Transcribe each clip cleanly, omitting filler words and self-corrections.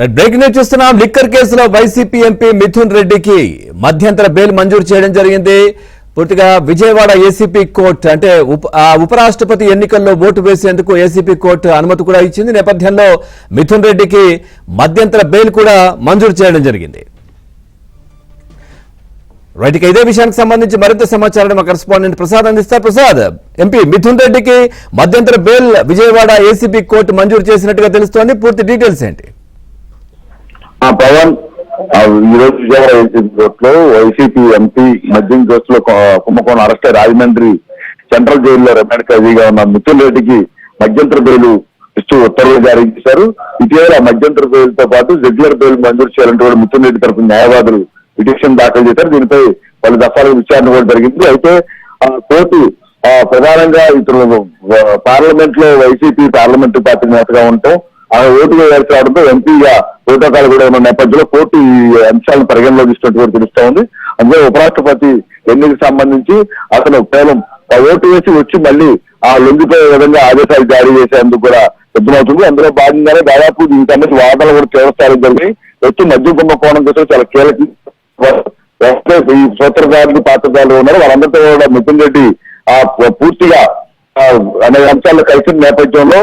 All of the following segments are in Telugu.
బ్రేకింగ్ న్యూస్ చూస్తున్నాం. లిక్కర్ కేసులో వైసీపీ ఎంపీ మిథున్ రెడ్డికి మధ్యంతర బెయిల్ మంజూరు చేయడం జరిగింది. పూర్తిగా విజయవాడ ఏసీపీ కోర్టు అంటే ఉపరాష్ట్రపతి ఎన్నికల్లో ఓటు వేసేందుకు ఏసీపీ కోర్టు అనుమతి కూడా ఇచ్చింది. నేపథ్యంలో మిథున్ రెడ్డికి మధ్యంతర బెయిల్ కూడా మంజూరు చేయడం జరిగింది. రైట్, ఇక ఇదే విషయానికి సంబంధించి మరింత సమాచారం మా కరెస్పాండెంట్ ప్రసాద్ అందిస్తారు. ప్రసాద్, ఎంపీ మిథున్ రెడ్డికి మధ్యంతర బెయిల్ విజయవాడ ఏసీబీ కోర్టు మంజూరు చేసినట్టుగా తెలుస్తోంది. పూర్తి డీటెయిల్స్ ఏంటి? పవన్, ఈ రోజు విజయవాడ ఏసీబీ కోర్టులో వైసీపీ ఎంపీ మద్యం కేసులో కుంభకోణం అరెస్ట్ రాజమండ్రి సెంట్రల్ జైల్లో రిమాండ్ ఖైదీగా ఉన్న మిథున్ రెడ్డికి మధ్యంతర బెయిల్ ఇస్తూ ఉత్తర్వులు జారీ చేశారు. ఇటీవల మధ్యంతర బెయిల్ తో పాటు రెగ్యులర్ బెయిల్ మంజూరు చేయాలంటూ మిథున్ రెడ్డి తరఫున న్యాయవాదులు పిటిషన్ దాఖలు చేశారు. దీనిపై పలు దఫాలుగా విచారణ కూడా జరిగింది. అయితే కోర్టు ప్రధానంగా ఇతరులు పార్లమెంట్ లో వైసీపీ పార్లమెంటరీ పార్టీ నేతగా ఉండటం, ఆ ఓటు వేయాల్సి రావడంతో ఎంపీగా ప్రోటోకాల్ కూడా ఉన్న నేపథ్యంలో కోర్టు ఈ అంశాలను పరిగణలో తీసుకున్నట్టు కూడా తెలుస్తా ఉంది. అందులో ఉపరాష్ట్రపతి ఎన్నికకు సంబంధించి అతను కేవలం ఓటు వేసి వచ్చి మళ్ళీ లొంగిపోయే విధంగా ఆదేశాలు జారీ చేసేందుకు కూడా సిద్ధమవుతుంది. అందులో భాగంగానే దాదాపు దీనికి సంబంధించి వాదనలు కూడా తీవ్రస్థాయిలో జరిగాయి. వచ్చి మద్యం కుంభకోణం కోసం చాలా కీలక ఈ సూత్రధారులు పాత్రధారులు ఉన్నారు. వాళ్ళందరితో కూడా మిథున్ రెడ్డి పూర్తిగా అనేక అంశాల్లో కలిసిన నేపథ్యంలో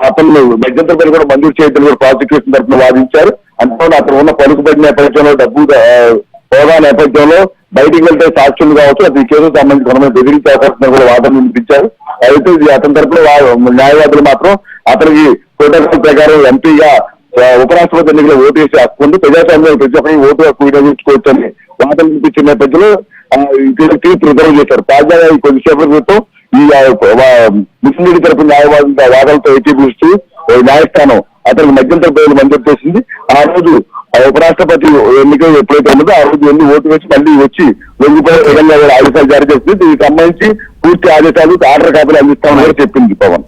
అతను మధ్యంతర బెయిల్ కూడా మంజూరు చేయడం కూడా ప్రాసిక్యూషన్ తరఫున వాదించారు. అంతే అతను ఉన్న పలుకుబడి నేపథ్యంలో డబ్బు హోదా నేపథ్యంలో బయటికి వెళ్తే సాక్షులు కావచ్చు, అది కేసుకు సంబంధించి కొంతమంది బెదిరించే అవకాశం కూడా వాదన వినిపించారు. అయితే ఇది అతని తరఫున న్యాయవాదులు మాత్రం అతనికి ప్రోటోకాల్ ప్రకారం ఎంపీగా ఉపరాష్ట్రపతి ఎన్నికలు ఓటు వేసి హక్కు ఉంది, ప్రజాస్వామ్యం ప్రతి ఒక్కరికి ఓటు హక్కు వినియోగించుకోవచ్చు అని వాదన వినిపించిన నేపథ్యంలో తీర్పు రిజర్వ్ చేశారు. తాజాగా ఈ కొద్దిసేపటి క్రితం ఈ మిథున్ రెడ్డి తరఫున న్యాయవాదుల వాదనలతో ఏకీభవిస్తూ న్యాయస్థానం అతనికి మధ్యంతర బెయిల్ మంజూరు చేసింది. ఆ రోజు ఉపరాష్ట్రపతి ఎన్నికలు ఎప్పుడైతే ఉన్నదో ఆ రోజు ఎన్ని ఓటు వేసి మళ్ళీ వచ్చి లొంగిపోయే విధంగా ఆదేశాలు జారీ చేసింది. దీనికి సంబంధించి పూర్తి ఆదేశాలు ఆర్డర్ కాపీలు అందిస్తామని కూడా చెప్పింది పవన్.